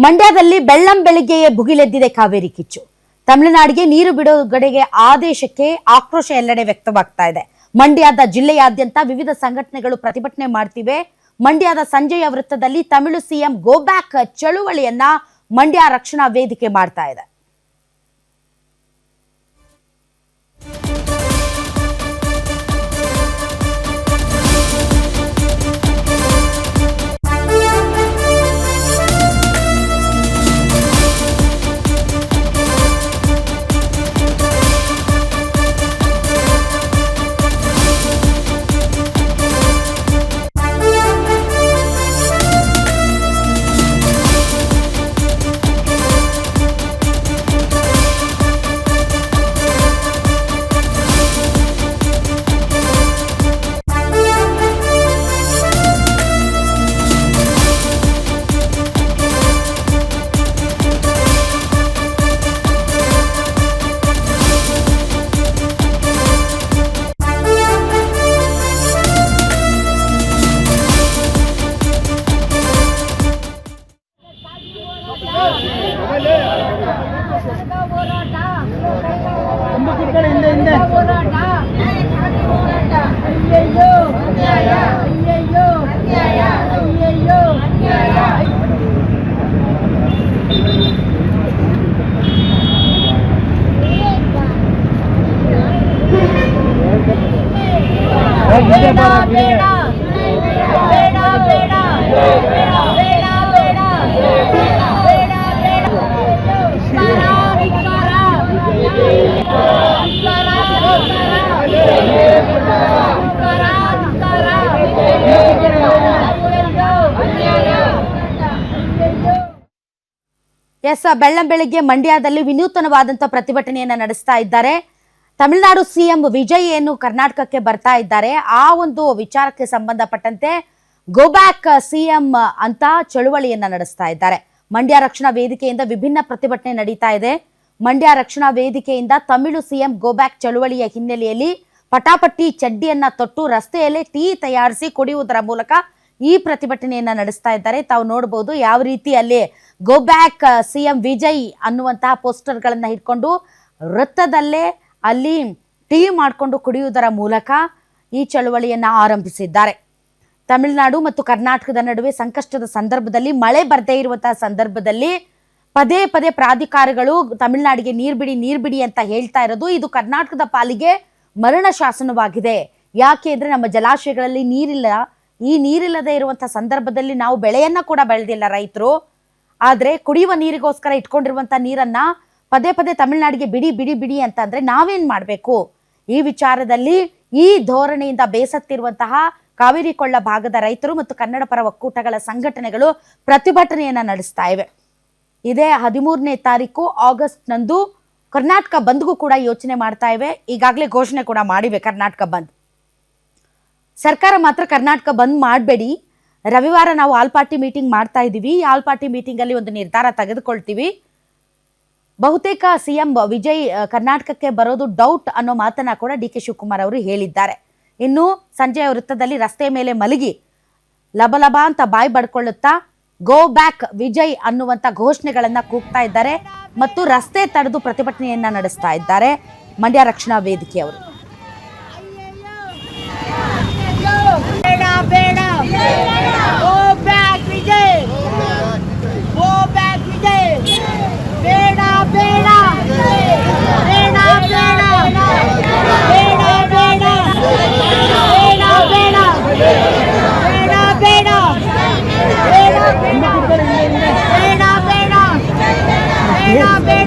ಮಂಡ್ಯದಲ್ಲಿ ಬೆಳ್ಳಂ ಬೆಳಿಗ್ಗೆಯೇ ಭುಗಿಲೆದ್ದಿದೆ ಕಾವೇರಿ ಕಿಚ್ಚು. ತಮಿಳುನಾಡಿಗೆ ನೀರು ಬಿಡುಗಡೆಗೆ ಆದೇಶಕ್ಕೆ ಆಕ್ರೋಶ ಎಲ್ಲೆಡೆ ವ್ಯಕ್ತವಾಗ್ತಾ ಇದೆ. ಮಂಡ್ಯದ ಜಿಲ್ಲೆಯಾದ್ಯಂತ ವಿವಿಧ ಸಂಘಟನೆಗಳು ಪ್ರತಿಭಟನೆ ಮಾಡ್ತಿವೆ. ಮಂಡ್ಯದ ಸಂಜೆಯ ವೃತ್ತದಲ್ಲಿ ತಮಿಳು ಸಿಎಂ ಗೋ ಬ್ಯಾಕ್ ಚಳುವಳಿಯನ್ನ ಮಂಡ್ಯ ರಕ್ಷಣಾ ವೇದಿಕೆ ಮಾಡ್ತಾ ಇದೆ. ಬೆಳ್ಳಂ ಬೆಳಗ್ಗೆ ಮಂಡ್ಯದಲ್ಲಿ ವಿನೂತನವಾದಂತ ಪ್ರತಿಭಟನೆಯನ್ನ ನಡೆಸ್ತಾ ಇದ್ದಾರೆ. ತಮಿಳುನಾಡು ಸಿಎಂ ವಿಜಯ್ ಏನು ಕರ್ನಾಟಕಕ್ಕೆ ಬರ್ತಾ ಇದ್ದಾರೆ, ಆ ಒಂದು ವಿಚಾರಕ್ಕೆ ಸಂಬಂಧಪಟ್ಟಂತೆ ಗೋ ಬ್ಯಾಕ್ ಸಿಎಂ ಅಂತ ಚಳುವಳಿಯನ್ನ ನಡೆಸ್ತಾ ಇದ್ದಾರೆ. ಮಂಡ್ಯ ರಕ್ಷಣಾ ವೇದಿಕೆಯಿಂದ ವಿಭಿನ್ನ ಪ್ರತಿಭಟನೆ ನಡೀತಾ ಇದೆ. ಮಂಡ್ಯ ರಕ್ಷಣಾ ವೇದಿಕೆಯಿಂದ ತಮಿಳು ಸಿಎಂ ಗೋ ಬ್ಯಾಕ್ ಚಳುವಳಿಯ ಹಿನ್ನೆಲೆಯಲ್ಲಿ ಪಟಾಪಟ್ಟಿ ಚಡ್ಡಿಯನ್ನ ತೊಟ್ಟು ರಸ್ತೆಯಲ್ಲೇ ಟೀ ತಯಾರಿಸಿ ಕುಡಿಯುವುದರ ಮೂಲಕ ಈ ಪ್ರತಿಭಟನೆಯನ್ನ ನಡೆಸ್ತಾ ಇದ್ದಾರೆ. ತಾವು ನೋಡಬಹುದು ಯಾವ ರೀತಿ ಅಲ್ಲಿ ಗೋ ಬ್ಯಾಕ್ ಸಿಎಂ ವಿಜಯ್ ಅನ್ನುವಂತಹ ಪೋಸ್ಟರ್ ಗಳನ್ನ ಇಟ್ಕೊಂಡು ವೃತ್ತದಲ್ಲೇ ಅಲ್ಲಿ ಟೀ ಮಾಡಿಕೊಂಡು ಕುಡಿಯುವುದರ ಮೂಲಕ ಈ ಚಳುವಳಿಯನ್ನ ಆರಂಭಿಸಿದ್ದಾರೆ. ತಮಿಳುನಾಡು ಮತ್ತು ಕರ್ನಾಟಕದ ನಡುವೆ ಸಂಕಷ್ಟದ ಸಂದರ್ಭದಲ್ಲಿ ಮಳೆ ಬರದೇ ಇರುವಂತಹ ಸಂದರ್ಭದಲ್ಲಿ ಪದೇ ಪದೇ ಪ್ರಾಧಿಕಾರಗಳು ತಮಿಳುನಾಡಿಗೆ ನೀರ್ ಬಿಡಿ ಅಂತ ಹೇಳ್ತಾ ಇರೋದು ಇದು ಕರ್ನಾಟಕದ ಪಾಲಿಗೆ ಮರಣ ಶಾಸನವಾಗಿದೆ. ಯಾಕೆ ಅಂದ್ರೆ ನಮ್ಮ ಜಲಾಶಯಗಳಲ್ಲಿ ನೀರಿಲ್ಲ. ಈ ನೀರಿಲ್ಲದೆ ಇರುವಂತಹ ಸಂದರ್ಭದಲ್ಲಿ ನಾವು ಬೆಳೆಯನ್ನ ಕೂಡ ಬೆಳೆದಿಲ್ಲ ರೈತರು. ಆದ್ರೆ ಕುಡಿಯುವ ನೀರಿಗೋಸ್ಕರ ಇಟ್ಕೊಂಡಿರುವಂತ ನೀರನ್ನ ಪದೇ ಪದೇ ತಮಿಳುನಾಡಿಗೆ ಬಿಡಿ ಅಂತ ಅಂದ್ರೆ ನಾವೇನ್ ಮಾಡ್ಬೇಕು? ಈ ವಿಚಾರದಲ್ಲಿ ಈ ಧೋರಣೆಯಿಂದ ಬೇಸತ್ತಿರುವಂತಹ ಕಾವೇರಿ ಕೊಳ್ಳ ಭಾಗದ ರೈತರು ಮತ್ತು ಕನ್ನಡ ಪರ ಒಕ್ಕೂಟಗಳ ಸಂಘಟನೆಗಳು ಪ್ರತಿಭಟನೆಯನ್ನ ನಡೆಸ್ತಾ ಇವೆ. ಇದೇ 13ನೇ ತಾರೀಕು ಆಗಸ್ಟ್ ನಂದು ಕರ್ನಾಟಕ ಬಂದ್ಗೂ ಕೂಡ ಯೋಚನೆ ಮಾಡ್ತಾ ಇವೆ. ಈಗಾಗಲೇ ಘೋಷಣೆ ಕೂಡ ಮಾಡಿವೆ ಕರ್ನಾಟಕ ಬಂದ್. ಸರ್ಕಾರ ಮಾತ್ರ ಕರ್ನಾಟಕ ಬಂದ್ ಮಾಡಬೇಡಿ, ರವಿವಾರ ನಾವು ಆಲ್ ಪಾರ್ಟಿ ಮೀಟಿಂಗ್ ಮಾಡ್ತಾ ಇದ್ದೀವಿ, ಆಲ್ ಪಾರ್ಟಿ ಮೀಟಿಂಗ್ ಅಲ್ಲಿ ಒಂದು ನಿರ್ಧಾರ ತೆಗೆದುಕೊಳ್ತೀವಿ, ಬಹುತೇಕ ಸಿಎಂ ವಿಜಯ್ ಕರ್ನಾಟಕಕ್ಕೆ ಬರೋದು ಡೌಟ್ ಅನ್ನೋ ಮಾತನ್ನ ಕೂಡ ಡಿ.ಕೆ. ಶಿವಕುಮಾರ್ ಅವರು ಹೇಳಿದ್ದಾರೆ. ಇನ್ನು ಸಂಜೆಯ ವೃತ್ತದಲ್ಲಿ ರಸ್ತೆ ಮೇಲೆ ಮಲಗಿ ಲಬಲಬ ಅಂತ ಬಾಯಿ ಬಡ್ಕೊಳ್ಳುತ್ತಾ ಗೋ ಬ್ಯಾಕ್ ವಿಜಯ್ ಅನ್ನುವಂತ ಘೋಷಣೆಗಳನ್ನ ಕೂಗ್ತಾ ಇದ್ದಾರೆ ಮತ್ತು ರಸ್ತೆ ತಡೆದು ಪ್ರತಿಭಟನೆಯನ್ನ ನಡೆಸ್ತಾ ಇದ್ದಾರೆ ಮಂಡ್ಯ ರಕ್ಷಣಾ ವೇದಿಕೆಯವರು. ಬೇಡ